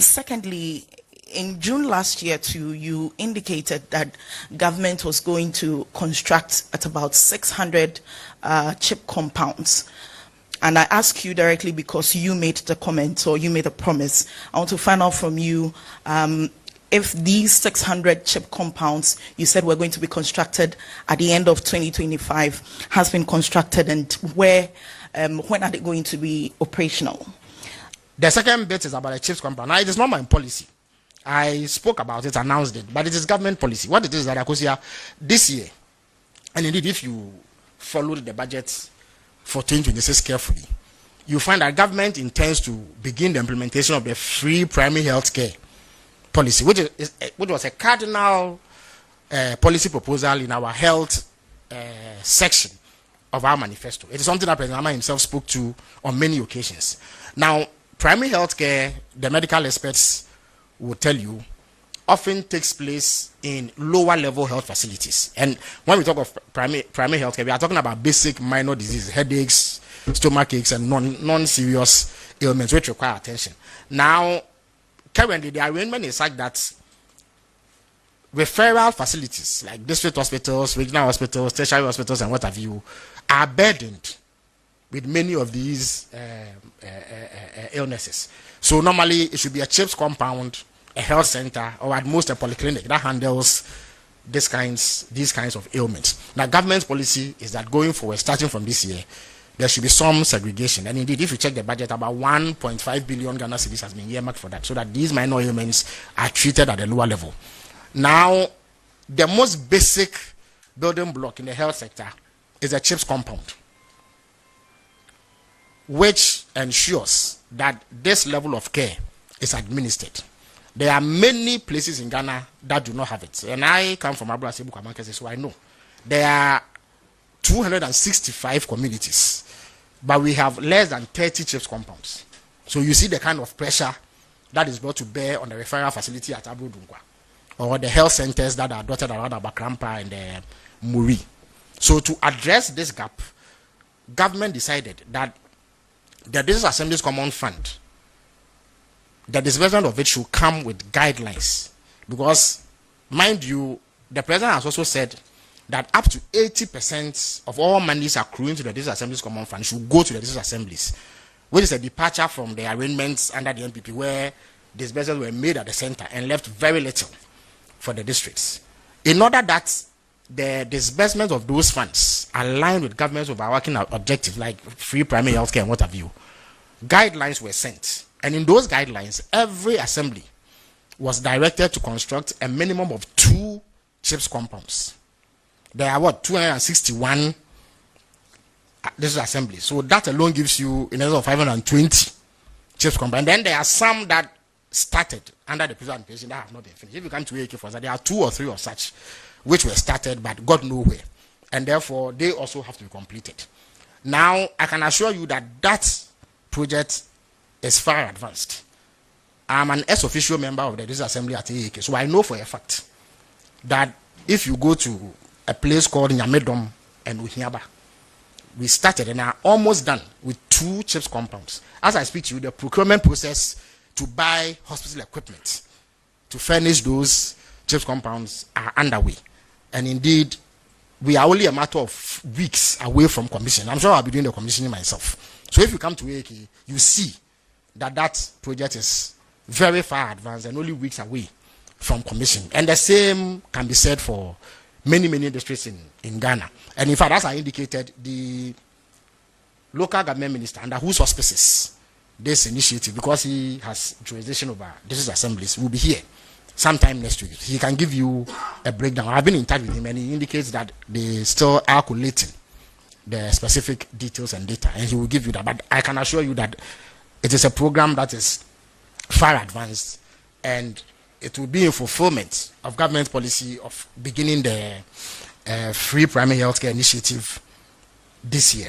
Secondly, in June last year too, you indicated that government was going to construct at about 600 chip compounds. And I ask you directly because you made the comment or you made a promise. I want to find out from you if these 600 chip compounds you said were going to be constructed at the end of 2025 has been constructed, and when are they going to be operational? The second bit is about the chips compound. Now, it is not my policy. I spoke about it, announced it, but it is government policy. What it is that Akosia, this year, and indeed if you followed the budget for 2026 carefully, you find that government intends to begin the implementation of the free primary health care policy, which was a cardinal policy proposal in our health section of our manifesto. It is something that President Ama himself spoke to on many occasions. Now, primary health care, the medical experts will tell you, often takes place in lower level health facilities. And when we talk of primary health care, we are talking about basic minor diseases, headaches, stomach aches, and non-serious ailments which require attention. Now, currently, the arrangement is such that referral facilities like district hospitals, regional hospitals, tertiary hospitals, and what have you, are burdened with many of these illnesses. So normally, it should be a CHPS compound, a health center, or at most a polyclinic that handles these kinds of ailments. Now, government's policy is that going forward, starting from this year, there should be some segregation. And indeed, if you check the budget, about 1.5 billion Ghana cedis has been earmarked for that, so that these minor ailments are treated at a lower level. Now, the most basic building block in the health sector is a CHPS compound, which ensures that this level of care is administered. There are many places in Ghana that do not have it. And I come from Abra Sebu Kwamankese, so I know. There are 265 communities, but we have less than 30 CHPS compounds. So you see the kind of pressure that is brought to bear on the referral facility at Abu Dungwa, or the health centers that are dotted around Abakrampa and Muri. So to address this gap, government decided that the District Assembly's Common Fund, the disbursement of it should come with guidelines, because, mind you, the president has also said that up to 80% of all monies accruing to the District Assembly's Common Fund should go to the District Assemblies, which is a departure from the arrangements under the NPP where disbursements were made at the center and left very little for the districts. In order that the disbursement of those funds align with government's overarching objectives like free primary health care and what have you, guidelines were sent. And in those guidelines, every assembly was directed to construct a minimum of 2 CHPS compounds. There are 261 district assemblies. So that alone gives you in excess of 520 CHPS compounds. And then there are some that started under the previous administration that have not been finished. If you come to AK for that, there are 2 or 3 of such which were started but got nowhere. And therefore, they also have to be completed. Now, I can assure you that that project is far advanced. I'm an ex-official member of the District Assembly at AAK, so I know for a fact that if you go to a place called Nyamedom and Uhiaba, we started and are almost done with 2 CHPS compounds. As I speak to you, the procurement process to buy hospital equipment to furnish those CHPS compounds are underway. And indeed, we are only a matter of weeks away from commission. I'm sure I'll be doing the commissioning myself. So if you come to AAK, you see that project is very far advanced and only weeks away from commission. And the same can be said for many districts in Ghana. And in fact, as I indicated, the local government minister, under whose auspices this initiative, because he has jurisdiction over district assemblies, will be here sometime next week. He can give you a breakdown. I've been in touch with him and he indicates that they still are collating the specific details and data, and he will give you that. But I can assure you that it is a program that is far advanced, and it will be in fulfillment of government policy of beginning the free primary healthcare initiative this year.